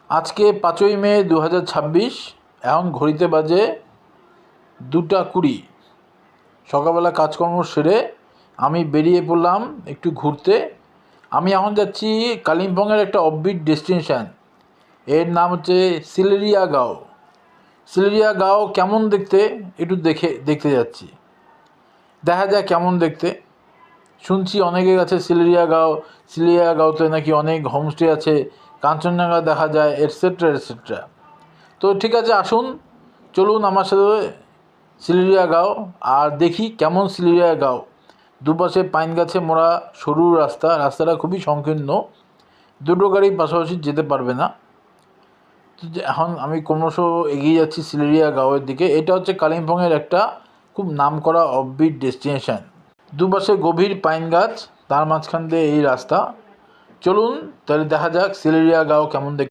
আজকে 5ই মে 2026। এখন ঘড়িতে বাজে 2টা 20। সকালবেলা কাজকর্ম সেরে আমি বেরিয়ে পড়লাম একটু ঘুরতে। আমি এখন যাচ্ছি কালিম্পংয়ের একটা অফবিট ডেস্টিনেশান। এর নাম হচ্ছে সিলেরিয়া গাঁও। সিলেরিয়া গাঁও কেমন দেখতে একটু দেখতে যাচ্ছি। দেখা যায় কেমন দেখতে। শুনছি অনেকের কাছে সিলেরিয়া গাঁওতে নাকি অনেক হোমস্টে আছে, কাঞ্চনজঙ্ঘা দেখা যায়, এটসেট্রা এটসেট্রা। তো ঠিক আছে, আসুন, চলুন আমার সাথে সিলেরিয়া গাঁও আর দেখি কেমন সিলেরিয়া গাঁও। দুপাশে পাইন গাছে মোড়া সরু রাস্তাটা খুবই সংকীর্ণ, দুটো গাড়ি পাশাপাশি যেতে পারবে না। এখন আমি ক্রমশ এগিয়ে যাচ্ছি সিলেরিয়া গাঁওয়ের দিকে। এটা হচ্ছে কালিম্পংয়ের একটা খুব নামকরা অফবিট ডেস্টিনেশান। দুপাশে গভীর পাইন গাছ, তার মাঝখান দিয়ে এই রাস্তা। চলুন তাহলে দেখা যাক সিলেরিয়া গাঁও কেমন দেখতে।